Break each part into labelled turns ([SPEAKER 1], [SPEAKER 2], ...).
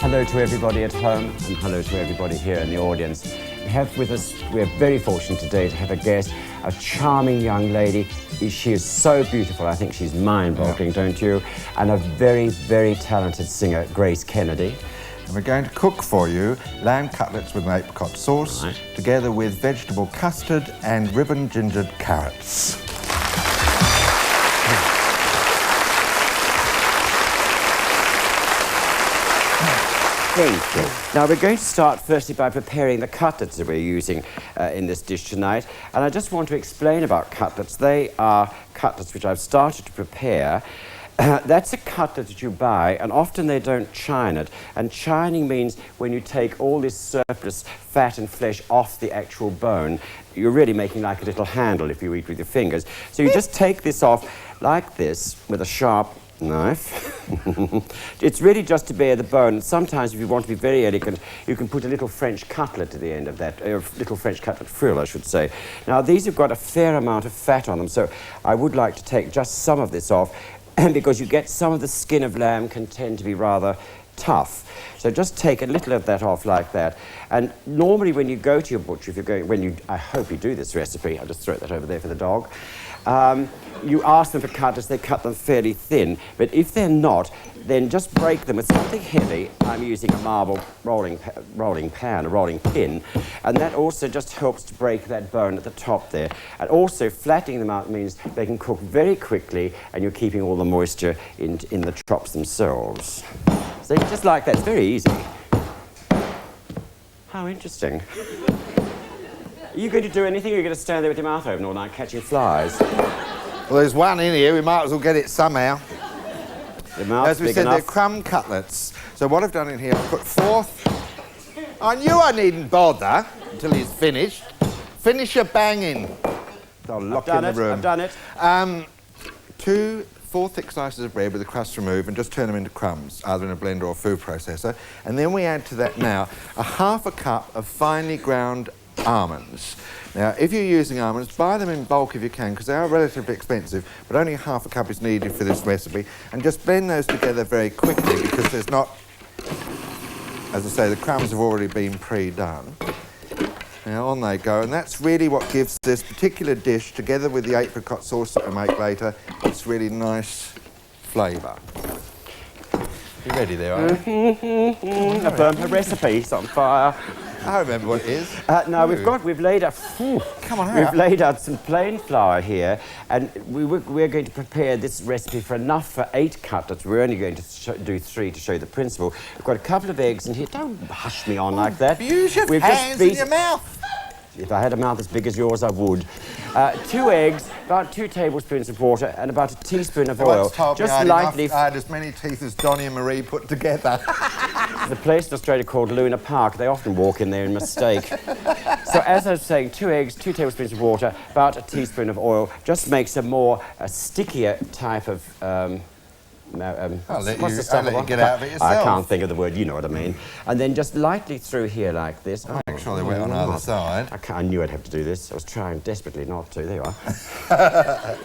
[SPEAKER 1] Hello to everybody at home and hello to everybody here in the audience. We have with us, we're very fortunate today to have a guest, a charming young lady. She is so beautiful, I think she's mind-boggling, don't you? And a very, very talented singer, Grace Kennedy.
[SPEAKER 2] And we're going to cook for you lamb cutlets with an apricot sauce, together with vegetable custard and ribbon gingered carrots.
[SPEAKER 1] Thank you. Now we're going to start firstly by preparing the cutlets that we're using in this dish tonight. And I just want to explain about cutlets. They are cutlets which I've started to prepare. That's a cutlet that you buy, and often they don't chine it. And chining means when you take all this surplus fat and flesh off the actual bone, you're really making like a little handle if you eat with your fingers. So you just take this off like this with a sharp knife. It's really just to bare the bone. Sometimes if you want to be very elegant, you can put a little French cutlet at the end of that, a little French cutlet frill, I should say. Now these have got a fair amount of fat on them, so I would like to take just some of this off, because you get some of the skin of lamb can tend to be rather tough. So just take a little of that off like that. And normally when you go to your butcher, if you're going, I hope you do this recipe, I'll just throw that over there for the dog. You ask them for cutlets, they cut them fairly thin, but if they're not, then just break them with something heavy. I'm using a marble rolling pan, a rolling pin, and that also just helps to break that bone at the top there. And also flattening them out means they can cook very quickly and you're keeping all the moisture in the chops themselves. So just like that, it's very easy. How interesting. Are you going to do anything, or are you going to stand there with your mouth open all night catching flies?
[SPEAKER 2] Well, there's one in here, we might as well get it somehow. As we said, they're crumb cutlets. So what I've done in here, I've put I knew I needn't bother until he's finished. Finish your banging. I'll lock you in the room.
[SPEAKER 1] I've done it.
[SPEAKER 2] 4 thick slices of bread with the crust removed and just turn them into crumbs, either in a blender or a food processor. And then we add to that now half a cup of finely ground almonds. Now, if you're using almonds, buy them in bulk if you can, because they are relatively expensive, but only half a cup is needed for this recipe. And just blend those together very quickly, because there's not, as I say, the crumbs have already been pre-done. Now, on they go, and that's really what gives this particular dish, together with the apricot sauce that we make later, this really nice flavour. You ready there, are you?
[SPEAKER 1] I burnt the recipe, it's on fire.
[SPEAKER 2] I remember what it is.
[SPEAKER 1] Now we've laid out.
[SPEAKER 2] Come on,
[SPEAKER 1] we've laid out some plain flour here, and we're going to prepare this recipe for enough for 8 cutlets. We're only going to do 3 to show you the principle. We've got a couple of eggs in here. Don't hush me on like that.
[SPEAKER 2] Use your hands in your mouth.
[SPEAKER 1] If I had a mouth as big as yours, I would. 2 eggs, about 2 tablespoons of water, and about a teaspoon of oil.
[SPEAKER 2] Just lightly. I had as many teeth as Donnie and Marie put together.
[SPEAKER 1] There's a place in Australia called Luna Park. They often walk in there in mistake. So as I was saying, 2 eggs, 2 tablespoons of water, about a teaspoon of oil. Just makes a stickier type of.
[SPEAKER 2] I'll let you get out of it yourself.
[SPEAKER 1] I can't think of the word, you know what I mean. And then just lightly through here like this.
[SPEAKER 2] Make sure they wet on either side.
[SPEAKER 1] I knew I'd have to do this. I was trying desperately not to. There you are.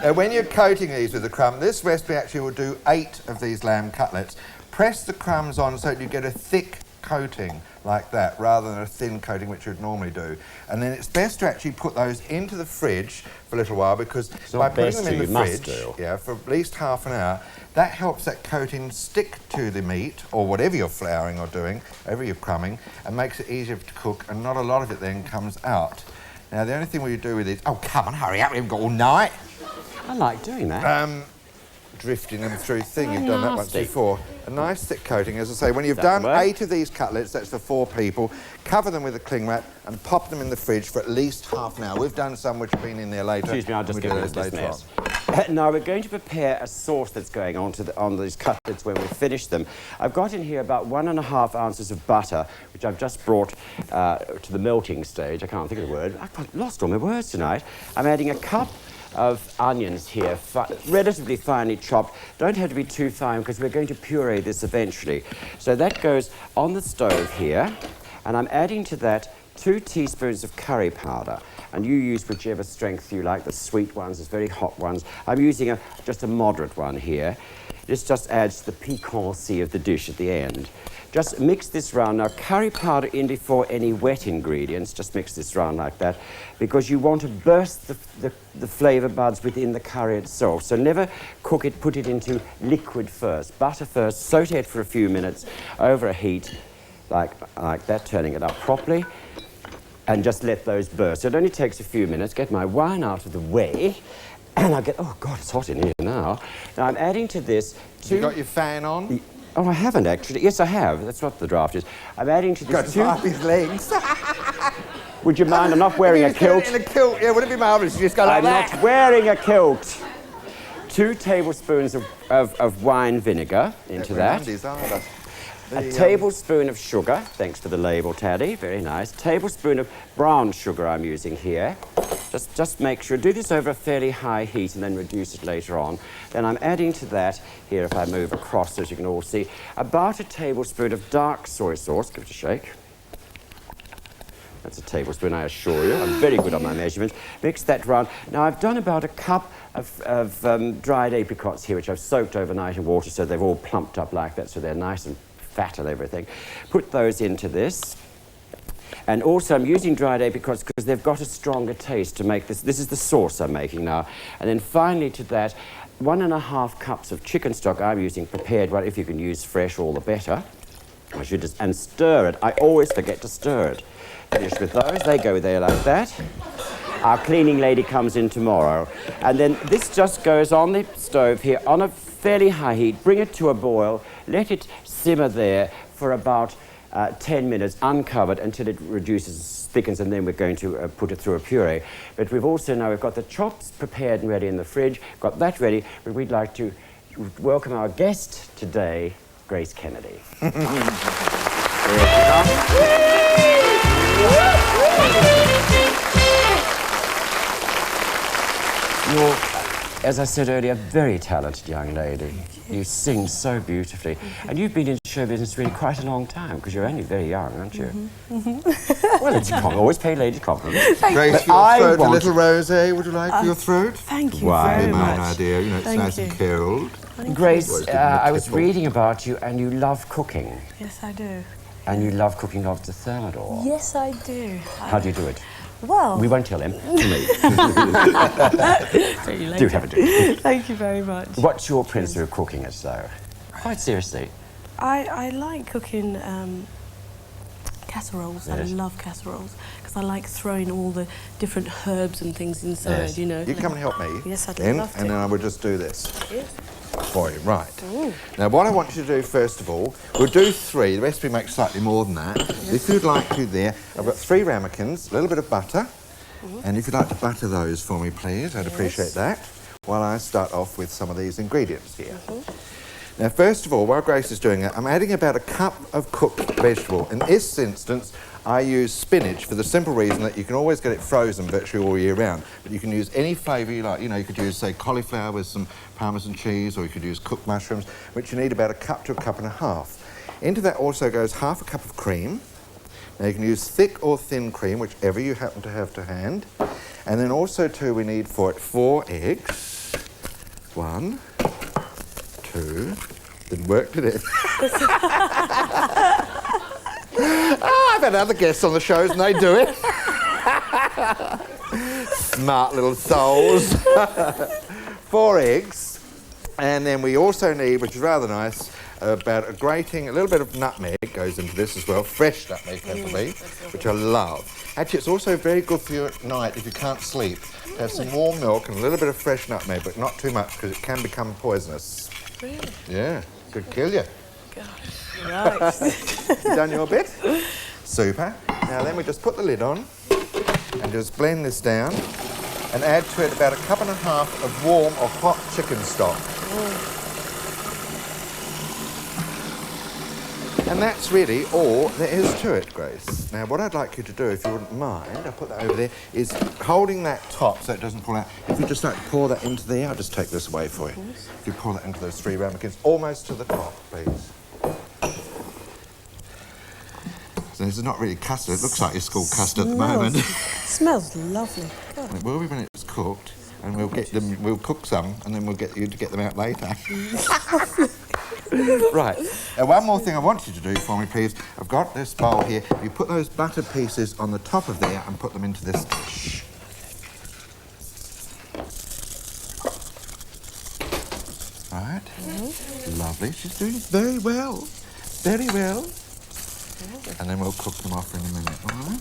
[SPEAKER 2] Now, when you're coating these with the crumb, this recipe actually will do 8 of these lamb cutlets. Press the crumbs on so that you get a thick coating like that, rather than a thin coating which you'd normally do. And then it's best to actually put those into the fridge for a little while, because by putting them in the fridge, for at least half an hour, that helps that coating stick to the meat, or whatever you're flouring or doing, whatever you're crumbing, and makes it easier to cook, and not a lot of it then comes out. Now, the only thing we do with it... Oh, come on, hurry up, we haven't got all night.
[SPEAKER 1] I like doing that.
[SPEAKER 2] Drifting them through thing. You've done that once before. A nice thick coating, as I say. When you've done 8 of these cutlets, that's for 4 people, cover them with a cling wrap and pop them in the fridge for at least half an hour. We've done some which have been in there later.
[SPEAKER 1] Excuse me, I'll just get rid of this mess. Now we're going to prepare a sauce that's going on these cutlets when we finish them. I've got in here about 1½ ounces of butter, which I've just brought to the melting stage. I can't think of the word. I've lost all my words tonight. I'm adding a cup of onions here, relatively finely chopped. Don't have to be too fine, because we're going to puree this eventually. So that goes on the stove here, and I'm adding to that 2 teaspoons of curry powder, and you use whichever strength you like. The sweet ones, the very hot ones. I'm using just a moderate one here. This just adds to the piquancy of the dish at the end. Just mix this round. Now, curry powder in before any wet ingredients. Just mix this round like that, because you want to burst the flavour buds within the curry itself. So never cook it, put it into liquid first. Butter first, saute it for a few minutes over a heat like that, turning it up properly, and just let those burst. So it only takes a few minutes. Get my wine out of the way, and I get, oh God, it's hot in here now. Now I'm adding to this two...
[SPEAKER 2] You got your fan on?
[SPEAKER 1] Oh, I haven't actually. Yes, I have. That's what the draft is. I'm adding to this
[SPEAKER 2] Got his legs.
[SPEAKER 1] Would you mind? I'm not wearing a kilt.
[SPEAKER 2] In a kilt, yeah, wouldn't it be marvellous? You just go like
[SPEAKER 1] I'm
[SPEAKER 2] that.
[SPEAKER 1] not wearing a kilt. 2 tablespoons of wine vinegar into that. A tablespoon of sugar, thanks to the label, Taddy. Very nice. Tablespoon of brown sugar I'm using here. Just make sure, do this over a fairly high heat and then reduce it later on. Then I'm adding to that, here if I move across so as you can all see, about a tablespoon of dark soy sauce. Give it a shake. That's a tablespoon, I assure you. I'm very good on my measurements. Mix that round. Now, I've done about a cup of dried apricots here, which I've soaked overnight in water so they've all plumped up like that, so they're nice and fat and everything. Put those into this. And also, I'm using dried apricots because they've got a stronger taste to make this. This is the sauce I'm making now. And then finally to that, 1.5 cups of chicken stock I'm using prepared. Well, if you can use fresh, all the better. I should just, and stir it. I always forget to stir it. Finish with those. They go there like that. Our cleaning lady comes in tomorrow. And then this just goes on the stove here on a fairly high heat. Bring it to a boil. Let it simmer there for about 10 minutes, uncovered, until it reduces, thickens, and then we're going to put it through a puree. But we've also now, we've got the chops prepared and ready in the fridge, got that ready, but we'd like to welcome our guest today, Grace Kennedy. You're, as I said earlier, a very talented young lady. You sing so beautifully. And you've been in show business really quite a long time, because you're only very young, aren't you? Well, it's always pay ladies compliments.
[SPEAKER 2] Grace, your throat, a little rosé, would you like for your throat?
[SPEAKER 3] Thank you very much.
[SPEAKER 2] My idea, you know, it's nice and killed.
[SPEAKER 1] Grace, I was reading about you, and you love cooking.
[SPEAKER 3] Yes, I do.
[SPEAKER 1] And you love cooking lobster thermidor.
[SPEAKER 3] Yes, I do.
[SPEAKER 1] How do you do it?
[SPEAKER 3] Well...
[SPEAKER 1] We won't tell him. To me. Do have a drink.
[SPEAKER 3] Thank you very much.
[SPEAKER 1] What's your principle of cooking it, though? Quite seriously.
[SPEAKER 3] I like cooking casseroles.
[SPEAKER 1] Yes.
[SPEAKER 3] I love casseroles because I like throwing all the different herbs and things inside,
[SPEAKER 1] Yes.
[SPEAKER 3] you know.
[SPEAKER 2] You come and help me.
[SPEAKER 3] Yes, I'd
[SPEAKER 2] then,
[SPEAKER 3] love to.
[SPEAKER 2] And then I will just do this.
[SPEAKER 3] Yes.
[SPEAKER 2] For you, right. Now, what I want you to do, first of all, we'll do 3. The recipe makes slightly more than that. Yes. If you'd like to there, I've got 3 ramekins, a little bit of butter, and if you'd like to butter those for me, please, I'd appreciate that, while I start off with some of these ingredients here. Now, first of all, while Grace is doing it, I'm adding about a cup of cooked vegetable. In this instance, I use spinach for the simple reason that you can always get it frozen virtually all year round. But you can use any flavour you like. You know, you could use, say, cauliflower with some Parmesan cheese, or you could use cooked mushrooms, which you need about a cup to a cup and a half. Into that also goes half a cup of cream. Now, you can use thick or thin cream, whichever you happen to have to hand. And then also, too, we need for it 4 eggs. 1, 2... Didn't work, did it? I've had other guests on the shows and they do it. Smart little souls. 4 eggs. And then we also need, which is rather nice, about a grating, a little bit of nutmeg goes into this as well. Fresh nutmeg, has to be, which I love. Actually, it's also very good for you at night if you can't sleep. Have some warm milk and a little bit of fresh nutmeg, but not too much because it can become poisonous.
[SPEAKER 3] Really?
[SPEAKER 2] Yeah, could kill you.
[SPEAKER 3] Gosh. Right.
[SPEAKER 2] You done your bit? Super. Now then we just put the lid on and just blend this down and add to it about a cup and a half of warm or hot chicken stock. And that's really all there is to it, Grace. Now, what I'd like you to do, if you wouldn't mind, I'll put that over there, is holding that top so it doesn't pull out. If you just like to pour that into there, I'll just take this away for you. If you pour that into those 3 ramekins, almost to the top, please. So this is not really custard. It looks like your school custard at the moment.
[SPEAKER 3] Smells lovely. God.
[SPEAKER 2] It will be when it's cooked. and we'll get them. We'll cook some, and then we'll get you to get them out later. Right. Now, one more thing I want you to do for me, please. I've got this bowl here. You put those butter pieces on the top of there and put them into this dish. Right. Lovely. She's doing very well. Very well. And then we'll cook them off in a minute, all right?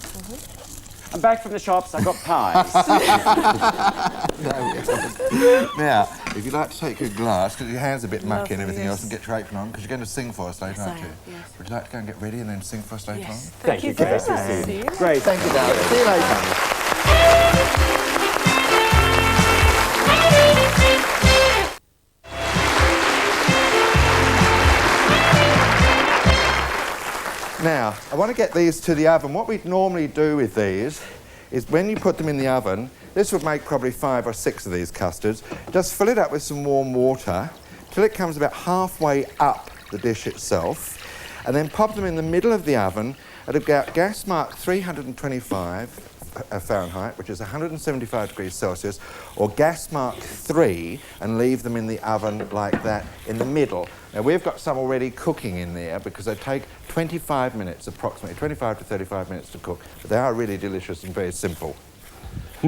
[SPEAKER 1] I'm back from the shops. I got pies.
[SPEAKER 2] Now, if you'd like to take your glass, because your hand's a bit mucky and everything else, and get your apron on, because you're going to sing for us later, aren't you?
[SPEAKER 3] Yes.
[SPEAKER 2] Would you like to go and get ready and then sing for us later on?
[SPEAKER 1] Thank you very much. Great.
[SPEAKER 2] Thank you, darling. See you later. Now, I want to get these to the oven. What we'd normally do with these is when you put them in the oven, this would make probably 5 or 6 of these custards, just fill it up with some warm water till it comes about halfway up the dish itself, and then pop them in the middle of the oven at about gas mark 325 Fahrenheit, which is 175 degrees Celsius, or gas mark 3, and leave them in the oven like that in the middle. Now, we've got some already cooking in there because they take 25 minutes, approximately 25 to 35 minutes to cook, but they are really delicious and very simple.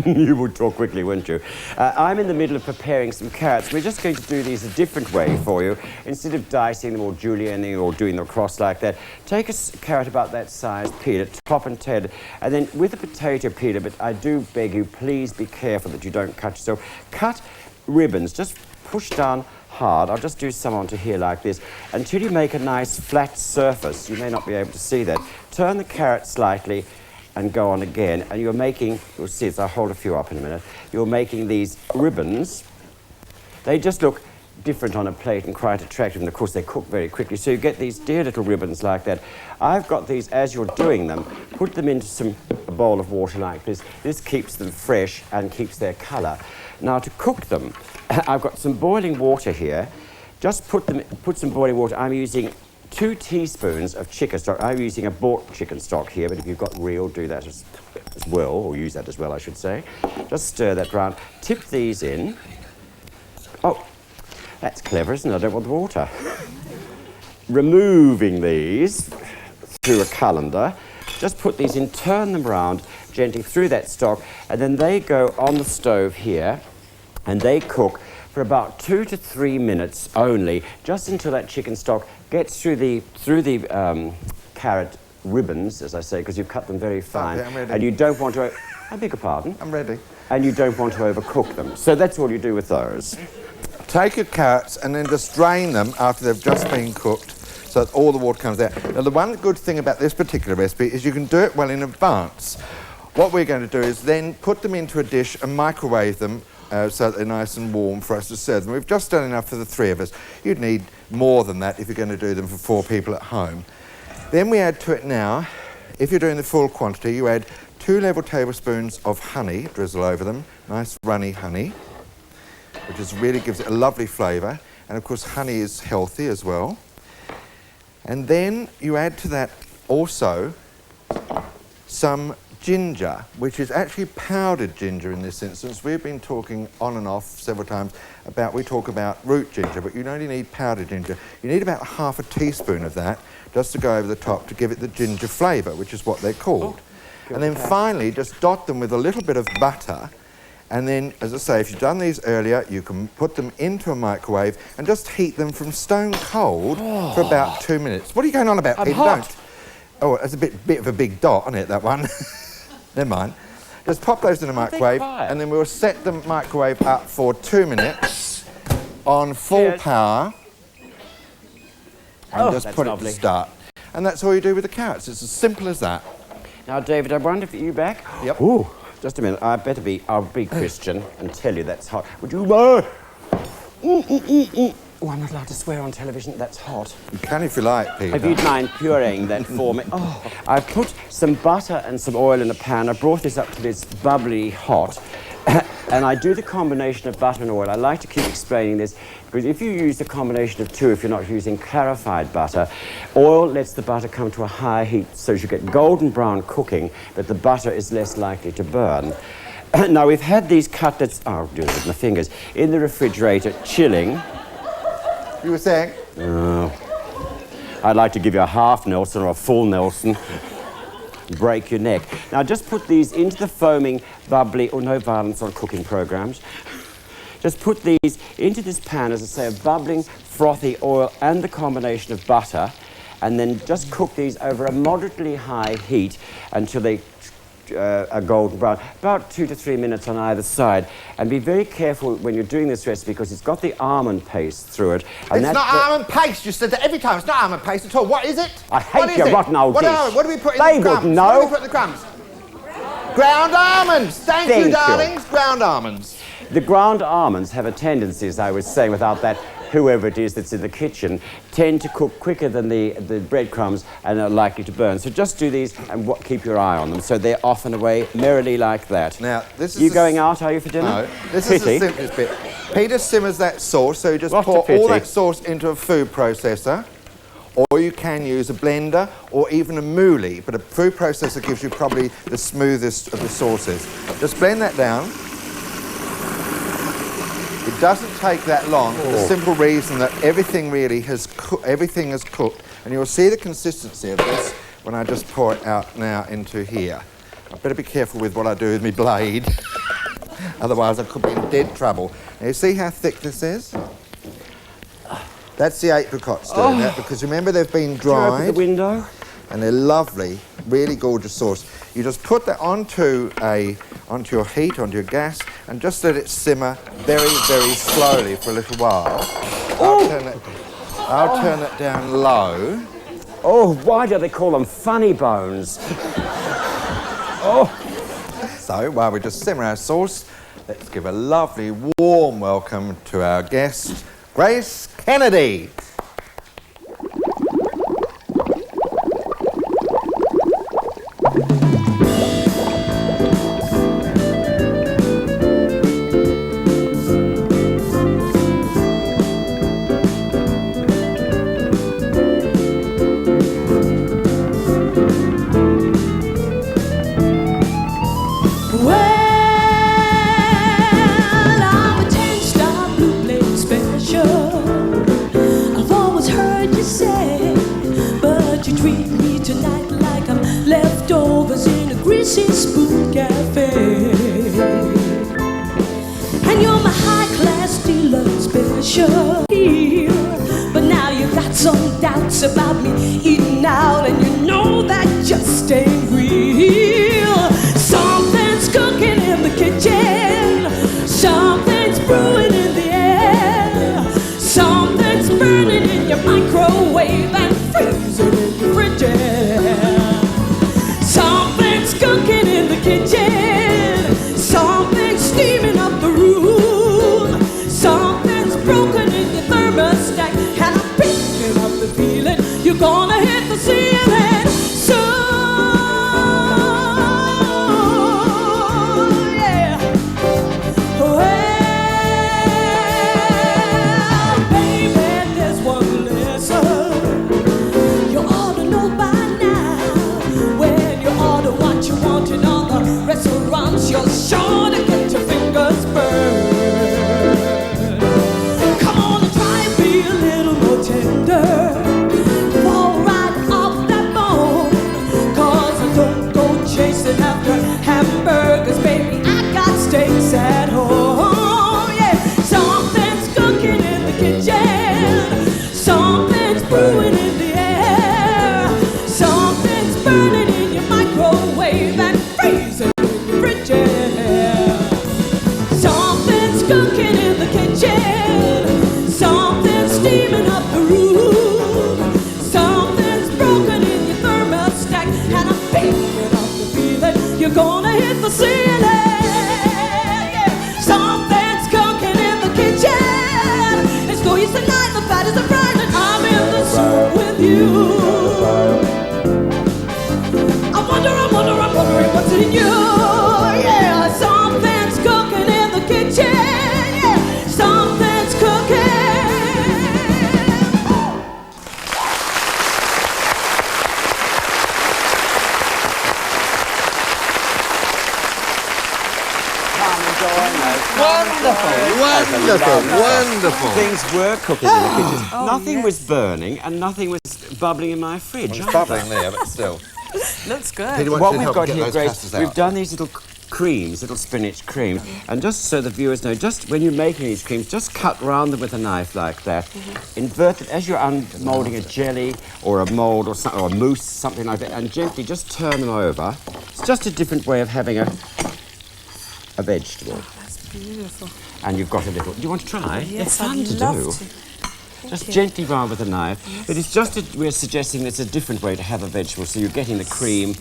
[SPEAKER 1] You would talk quickly, wouldn't you? I'm in the middle of preparing some carrots. We're just going to do these a different way for you. Instead of dicing them or julienning or doing them across like that, take a carrot about that size, peel it top and tail, and then with a potato peeler, but I do beg you, please be careful that you don't cut yourself. Cut ribbons, just push down hard. I'll just do some onto here like this until you make a nice flat surface. You may not be able to see that. Turn the carrot slightly and go on again, and you're making, you'll see as I'll hold a few up in a minute, you're making these ribbons. They just look different on a plate and quite attractive, and of course they cook very quickly, so you get these dear little ribbons like that. I've got these, as you're doing them, put them into a bowl of water like this. This keeps them fresh and keeps their colour. Now to cook them, I've got some boiling water here. Just put some boiling water. I'm using 2 teaspoons of chicken stock. I'm using a bought chicken stock here, but if you've got real, do that as well, or use that as well, I should say. Just stir that round. Tip these in. Oh, that's clever, isn't it? I don't want the water. Removing these through a colander. Just put these in, turn them round gently through that stock, and then they go on the stove here, and they cook for about 2 to 3 minutes only, just until that chicken stock gets through the carrot ribbons, as I say, because you've cut them very fine.
[SPEAKER 2] Okay, I'm ready.
[SPEAKER 1] And you don't want to... I beg your pardon?
[SPEAKER 2] I'm ready.
[SPEAKER 1] And you don't want to overcook them. So that's all you do with those.
[SPEAKER 2] Take your carrots and then just drain them after they've just been cooked so that all the water comes out. Now, the one good thing about this particular recipe is you can do it well in advance. What we're going to do is then put them into a dish and microwave them so that they're nice and warm for us to serve them. We've just done enough for the 3 of us. You'd need more than that if you're going to do them for 4 people at home. Then we add to it now, if you're doing the full quantity, you add 2 level tablespoons of honey, drizzle over them, nice runny honey, which just really gives it a lovely flavour. And of course, honey is healthy as well. And then you add to that also some ginger, which is actually powdered ginger in this instance. We've been talking on and off several times about, we talk about root ginger, but you only need powdered ginger. You need about half a teaspoon of that just to go over the top to give it the ginger flavour, which is what they're called. And then finally, just dot them with a little bit of butter. And then, as I say, if you've done these earlier, you can put them into a microwave and just heat them from stone cold for about 2 minutes. What are you going on about, Peter? Don't. Oh, that's a bit of a big dot, isn't it, that one? Never mind. Just pop those in a microwave, and then we'll set the microwave up for 2 minutes on full power, and just put it to start. And that's all you do with the carrots. It's as simple as that.
[SPEAKER 1] Now, David, I wonder if you're back.
[SPEAKER 2] Yep.
[SPEAKER 1] Ooh, just a minute. I'll be Christian and tell you that's hot. Would you... Oh, I'm not allowed to swear on television. That's hot.
[SPEAKER 2] You can if you like, Peter.
[SPEAKER 1] If you'd mind pureeing that for me. Oh, I've put some butter and some oil in a pan. I brought this up till it's bubbly hot. And I do the combination of butter and oil. I like to keep explaining this because if you use the combination of 2, if you're not using clarified butter, oil lets the butter come to a higher heat so you get golden brown cooking, but the butter is less likely to burn. Now, we've had these cutlets, oh, I'll do it with my fingers, in the refrigerator, chilling.
[SPEAKER 2] You were saying?
[SPEAKER 1] I'd like to give you a half Nelson or a full Nelson. Break your neck. Now, just put these into the foaming, bubbly, no violence on cooking programs. Just put these into this pan, as I say, of bubbling, frothy oil and the combination of butter, and then just cook these over a moderately high heat until they are golden brown, about 2 to 3 minutes on either side. And be very careful when you're doing this recipe because it's got the almond paste through it. And
[SPEAKER 2] it's not almond paste. You said that every time. It's not almond paste at all. What is it?
[SPEAKER 1] I hate your rotten old dish.
[SPEAKER 2] What do we put in the crumbs?
[SPEAKER 1] Would know.
[SPEAKER 2] What do we put in the crumbs? Ground almonds. Thank you, darlings. Ground almonds.
[SPEAKER 1] The ground almonds have a tendency, as I was saying, without that, whoever it is that's in the kitchen, tend to cook quicker than the breadcrumbs and are likely to burn. So just do these and keep your eye on them. So they're off and away merrily like that.
[SPEAKER 2] Now, this is...
[SPEAKER 1] You going out, are you, for dinner?
[SPEAKER 2] No, this is the simplest bit. Peter simmers that sauce, so you just pour all that sauce into a food processor, or you can use a blender or even a moolie, but a food processor gives you probably the smoothest of the sauces. Just blend that down. It doesn't take that long for the simple reason that everything really has everything is cooked, and you'll see the consistency of this when I just pour it out now into here. I better be careful with what I do with my blade, otherwise I could be in dead trouble. Now you see how thick this is? That's the apricots doing that, because remember they've been dried.
[SPEAKER 1] Open the window.
[SPEAKER 2] And they're lovely, really gorgeous sauce. You just put that onto your heat, onto your gas, and just let it simmer very, very slowly for a little while. I'll turn it down low.
[SPEAKER 1] Oh, why do they call them funny bones? Oh.
[SPEAKER 2] So while we just simmer our sauce, let's give a lovely warm welcome to our guest, Grace Kennedy.
[SPEAKER 4] Spoon Cafe, and you're my high-class dealer special. But now you got some doubts about me eating out, and you know that just ain't real. Something's cooking in the kitchen, something's brewing in the air, something's burning in your microwave and freezing in your fridge. Cooking in the kitchen, something's steaming up the room, something's broken in your thermostat, and I'm picking up the feeling you're gonna hit the ceiling soon, yeah. Well, baby, there's one lesson you ought to know by now. When you order what you want in all the restaurants, you're sure to get your fingers burned. Come on and try and be a little more tender. Fall right off that bone, 'cause I don't go chasing after hamburgers, baby. I got steaks at home, yeah. Something's cooking in the kitchen, something's brewing in the air, something's burning in your microwave and freezing in your fridge. Something's cooking in the kitchen, something's steaming up the room, something's broken in your thermostat, and I'm picking up the feeling you're gonna hit the ceiling. Yeah. Something's cooking in the kitchen. It's no use denying the fat is the brine, and I'm in the soup with you. I'm wondering what's in you, yeah. Something's cooking in the kitchen, yeah. Something's cooking.
[SPEAKER 2] Wonderful, wonderful.
[SPEAKER 1] Things were cooking in the kitchen. Nothing was burning and nothing was bubbling in my fridge.
[SPEAKER 2] It's bubbling there, but still.
[SPEAKER 3] Looks good.
[SPEAKER 2] Peter,
[SPEAKER 1] What
[SPEAKER 2] you
[SPEAKER 1] we've
[SPEAKER 2] help
[SPEAKER 1] got
[SPEAKER 2] get
[SPEAKER 1] here,
[SPEAKER 2] those
[SPEAKER 1] Grace,
[SPEAKER 2] custards out?
[SPEAKER 1] we've done these little creams, little spinach creams, and just so the viewers know, just when you're making these creams, just cut round them with a knife like that. Invert it as you're unmoulding a jelly or a mould or a mousse, something like that, and gently just turn them over. It's just a different way of having a vegetable.
[SPEAKER 3] Oh, that's beautiful.
[SPEAKER 1] And you've got a little. Do you want to try?
[SPEAKER 3] Yes,
[SPEAKER 1] They're fun
[SPEAKER 3] I'd
[SPEAKER 1] to
[SPEAKER 3] love
[SPEAKER 1] do.
[SPEAKER 3] to.
[SPEAKER 1] Just gently round with a knife.
[SPEAKER 3] Yes.
[SPEAKER 1] But it's just we're suggesting it's a different way to have a vegetable, so you're getting the cream,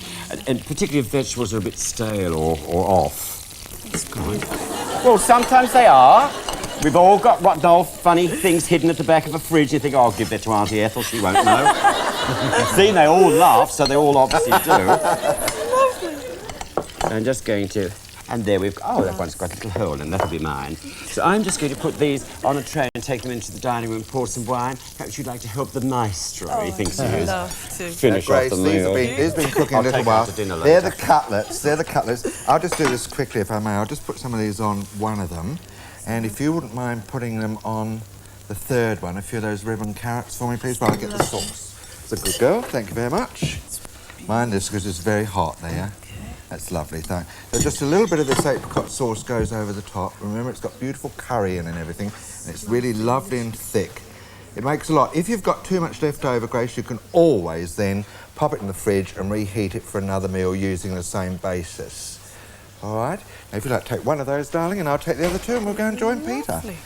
[SPEAKER 1] and particularly if vegetables are a bit stale or off.
[SPEAKER 3] That's beautiful.
[SPEAKER 1] Well, sometimes they are. We've all got what old funny things hidden at the back of a fridge. You think, oh, I'll give that to Auntie Ethel, she won't know. See, they all laugh, so they all obviously do.
[SPEAKER 3] Lovely.
[SPEAKER 1] I'm just going to... And there we've... Oh, that one's got a little hole in, that'll be mine. So I'm just going to put these on a tray and take them into the dining room, pour some wine. Perhaps you'd like to help the maestro, he thinks he is.
[SPEAKER 3] Love to.
[SPEAKER 1] Finish off
[SPEAKER 2] Grace,
[SPEAKER 1] the
[SPEAKER 2] these
[SPEAKER 1] meal.
[SPEAKER 2] have been cooking a
[SPEAKER 1] I'll
[SPEAKER 2] little
[SPEAKER 1] take
[SPEAKER 2] while.
[SPEAKER 1] them to dinner
[SPEAKER 2] They're
[SPEAKER 1] later.
[SPEAKER 2] the cutlets. They're the cutlets. I'll just do this quickly, if I may. I'll just put some of these on one of them. And if you wouldn't mind putting them on the third one, a few of those ribbon carrots for me, please, while I get the sauce. It's a good girl. Thank you very much. Mind this, because it's very hot there. That's lovely, thanks. So just a little bit of this apricot sauce goes over the top. Remember, it's got beautiful curry in and everything, and it's really lovely and thick. It makes a lot. If you've got too much left over, Grace, you can always then pop it in the fridge and reheat it for another meal using the same basis. All right? Now, if you'd like to take one of those, darling, and I'll take the other two, and we'll go and join Peter.
[SPEAKER 3] Lovely.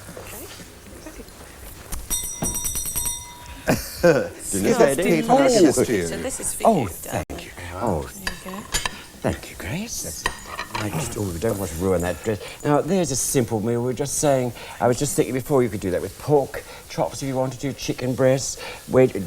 [SPEAKER 1] Dinner's ready.
[SPEAKER 2] Peter, I'll give this to you.
[SPEAKER 3] So this is for
[SPEAKER 1] Oh,
[SPEAKER 3] you,
[SPEAKER 1] thank you. Oh,
[SPEAKER 3] There you go.
[SPEAKER 1] thank you, Grace. We don't want to ruin that dress. Now, there's a simple meal. We were just saying, I was just thinking before you could do that with pork chops if you wanted to, chicken breasts,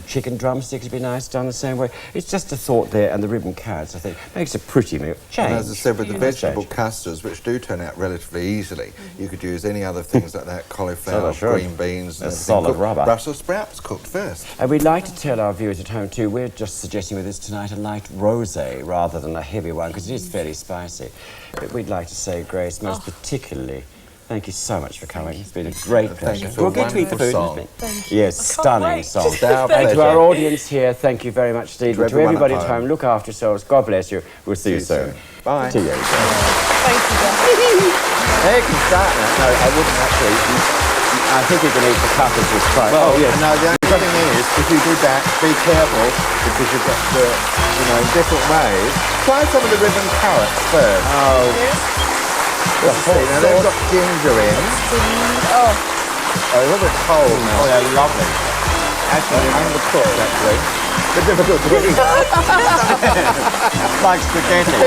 [SPEAKER 1] chicken drumsticks would be nice done the same way. It's just a thought there, and the ribbon carrots, I think, makes a pretty meal. Change.
[SPEAKER 2] And as I said, with the vegetable
[SPEAKER 1] Change.
[SPEAKER 2] custards, which do turn out relatively easily, you could use any other things like that, cauliflower,
[SPEAKER 1] sure.
[SPEAKER 2] green beans, and
[SPEAKER 1] That's
[SPEAKER 2] everything.
[SPEAKER 1] solid rubber.
[SPEAKER 2] Brussels sprouts cooked first.
[SPEAKER 1] And we'd like to tell our viewers at home too, we're just suggesting with this tonight a light rosé rather than a heavy one, because it is fairly spicy. But we'd like to say, Grace, most particularly, thank you so much for coming. It's been a great
[SPEAKER 2] Thank
[SPEAKER 1] pleasure.
[SPEAKER 2] you for
[SPEAKER 1] We'll
[SPEAKER 2] a
[SPEAKER 1] get to eat the food.
[SPEAKER 2] wonderful
[SPEAKER 1] isn't it?
[SPEAKER 3] Thank you.
[SPEAKER 1] Yes,
[SPEAKER 3] I can't
[SPEAKER 1] stunning
[SPEAKER 3] wait.
[SPEAKER 1] song.
[SPEAKER 2] It's our
[SPEAKER 1] And to
[SPEAKER 2] pleasure.
[SPEAKER 1] our audience here, thank you very much indeed.
[SPEAKER 2] To
[SPEAKER 1] To everybody
[SPEAKER 2] everyone
[SPEAKER 1] at
[SPEAKER 2] at
[SPEAKER 1] home,
[SPEAKER 2] home.
[SPEAKER 1] look after yourselves. God bless you. We'll see you soon.
[SPEAKER 2] Bye.
[SPEAKER 1] See you.
[SPEAKER 3] Thank you, guys.
[SPEAKER 2] Hey, you can start now. No, I wouldn't actually.
[SPEAKER 1] I think you can eat the cutters with fried.
[SPEAKER 2] Well, no, the only thing is, if you do that, be careful, because you've got to, in different ways. Try some of the ribbon carrots first. Let's see, now they've got ginger in.
[SPEAKER 3] Oh,
[SPEAKER 2] A little bit cold now.
[SPEAKER 1] Oh, they're lovely.
[SPEAKER 2] Actually, undercooked, actually. But difficult to eat.
[SPEAKER 1] Like spaghetti.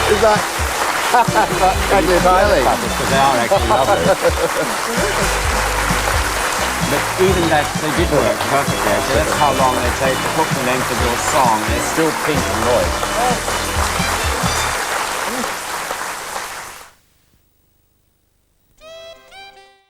[SPEAKER 2] It's like, actually, belly.
[SPEAKER 1] Because they are actually lovely. But even that, they did work perfectly. Actually, that's how long they take to cook the length of your song. They're still pink and moist.